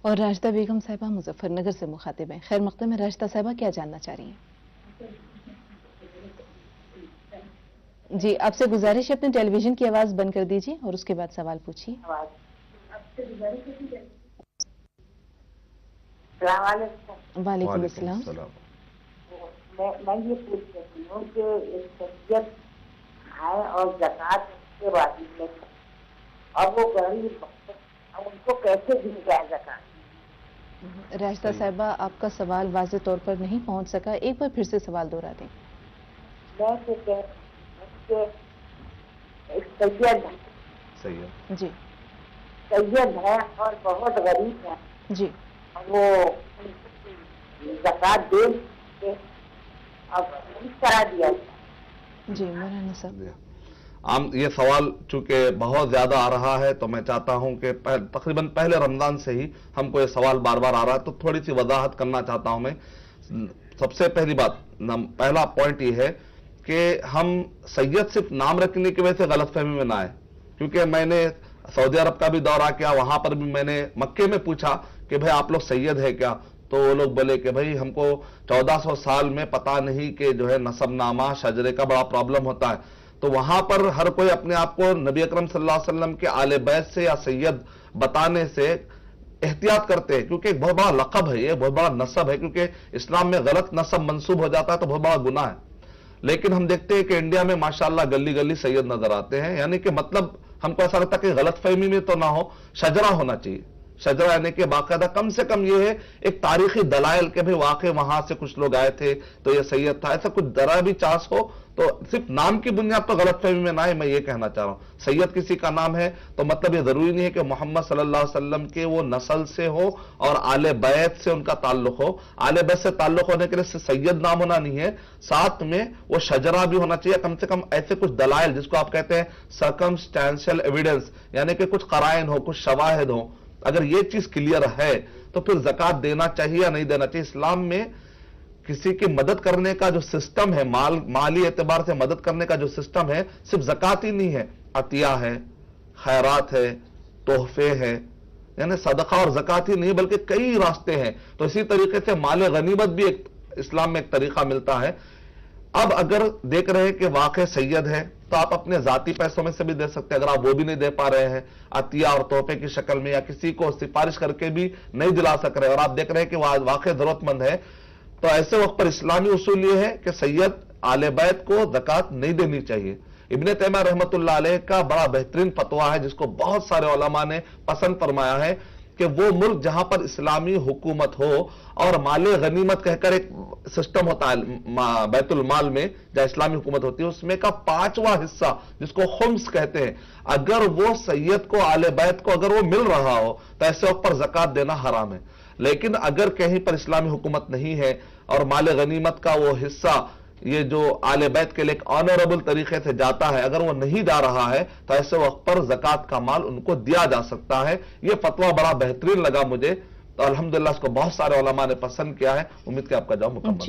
اور راشدہ بیگم صاحبہ مظفر نگر سے مخاطب ہیں. خیر مقدم ہے راشدہ صاحبہ، کیا جاننا چاہ رہی ہیں؟ جی آپ سے گزارش ہے اپنے ٹیلی ویژن کی آواز بند کر دیجیے اور اس کے بعد سوال پوچھیے. وعلیکم السلام. میں یہ پوچھ رہی ہوں کہ شریعت ہے اور زکوٰۃ کے بارے میں، اور وہ غریب ان کو کیسے دی جائے زکوٰۃ؟ راشدہ صاحبہ آپ کا سوال واضح طور پر نہیں پہنچ سکا، ایک بار پھر سے سوال دوہرا دیں. میں کہ ایک سید جی ہے اور بہت غریب ہے، جی وہ زکوٰۃ دے کے اب اس طرح دیا جائے. جی مولانا صاحب. یہ سوال چونکہ بہت زیادہ آ رہا ہے تو میں چاہتا ہوں کہ تقریباً پہلے رمضان سے ہی ہم کو یہ سوال بار بار آ رہا ہے، تو تھوڑی سی وضاحت کرنا چاہتا ہوں میں. سب سے پہلی بات، پہلا پوائنٹ یہ ہے کہ ہم سید صرف نام رکھنے کی وجہ سے غلط فہمی میں نہ آئے، کیونکہ میں نے سعودی عرب کا بھی دورہ کیا، وہاں پر بھی میں نے مکے میں پوچھا کہ بھائی آپ لوگ سید ہے کیا، تو وہ لوگ بولے کہ بھائی ہم کو 1400 سال میں پتہ نہیں کہ جو ہے نسب نامہ شجرے کا بڑا پرابلم ہوتا ہے. تو وہاں پر ہر کوئی اپنے آپ کو نبی اکرم صلی اللہ علیہ وسلم کے آل بیت سے یا سید بتانے سے احتیاط کرتے ہیں، کیونکہ ایک بہت بڑا لقب ہے، یہ بہت بڑا نسب ہے، کیونکہ اسلام میں غلط نسب منسوب ہو جاتا ہے تو بہت بڑا گناہ ہے. لیکن ہم دیکھتے ہیں کہ انڈیا میں ماشاءاللہ گلی گلی سید نظر آتے ہیں، یعنی کہ مطلب ہم کو ایسا لگتا ہے کہ غلط فہمی میں تو نہ ہو، شجرہ ہونا چاہیے. شجرہ یعنی کہ باقاعدہ کم سے کم یہ ہے ایک تاریخی دلائل کہ بھئی واقع وہاں سے کچھ لوگ آئے تھے تو یہ سید تھا، ایسا کچھ ذرا بھی چانس ہو تو صرف نام کی بنیاد پر غلط فہمی میں نہ آئے. میں یہ کہنا چاہ رہا ہوں سید کسی کا نام ہے تو مطلب یہ ضروری نہیں ہے کہ محمد صلی اللہ علیہ وسلم کے وہ نسل سے ہو اور آل بیت سے ان کا تعلق ہو. آل بیت سے تعلق ہونے کے لیے سید نام ہونا نہیں ہے، ساتھ میں وہ شجرہ بھی ہونا چاہیے، کم سے کم ایسے کچھ دلائل جس کو آپ کہتے ہیں سرکمسٹینشل ایویڈنس، یعنی کہ کچھ قرائن ہو، کچھ شواہد ہو. اگر یہ چیز کلیئر ہے تو پھر زکوٰۃ دینا چاہیے یا نہیں دینا چاہیے. اسلام میں کسی کی مدد کرنے کا جو سسٹم ہے، مالی اعتبار سے مدد کرنے کا جو سسٹم ہے، صرف زکوٰۃ ہی نہیں ہے، عطیہ ہے، خیرات ہے، تحفے ہے، یعنی صدقہ اور زکوٰۃ ہی نہیں بلکہ کئی راستے ہیں. تو اسی طریقے سے مال غنیمت بھی ایک اسلام میں ایک طریقہ ملتا ہے. اب اگر دیکھ رہے ہیں کہ واقع سید ہے تو آپ اپنے ذاتی پیسوں میں سے بھی دے سکتے ہیں، اگر آپ وہ بھی نہیں دے پا رہے ہیں عطیہ اور تحفے کی شکل میں، یا کسی کو سفارش کر کے بھی نہیں دلا سک رہے اور آپ دیکھ رہے ہیں کہ وہ واقع ضرورت مند ہے، تو ایسے وقت پر اسلامی اصول یہ ہے کہ سید آل بیت کو زکوٰۃ نہیں دینی چاہیے. ابن تیمیہ رحمۃ اللہ علیہ کا بڑا بہترین فتویٰ ہے جس کو بہت سارے علماء نے پسند فرمایا ہے کہ وہ ملک جہاں پر اسلامی حکومت ہو اور مال غنیمت کہہ کر ایک سسٹم ہوتا ہے بیت المال میں جہاں اسلامی حکومت ہوتی ہے، اس میں کا 5واں حصہ جس کو خمس کہتے ہیں، اگر وہ سید کو آل بیت کو اگر وہ مل رہا ہو تو ایسے وقت پر زکوٰۃ دینا حرام ہے. لیکن اگر کہیں پر اسلامی حکومت نہیں ہے اور مال غنیمت کا وہ حصہ یہ جو آل بیت کے لیے ایک آنریبل طریقے سے جاتا ہے اگر وہ نہیں جا رہا ہے تو ایسے وقت پر زکوٰۃ کا مال ان کو دیا جا سکتا ہے. یہ فتویٰ بڑا بہترین لگا مجھے، تو الحمدللہ اس کو بہت سارے علماء نے پسند کیا ہے. امید کہ آپ کا جواب مکمل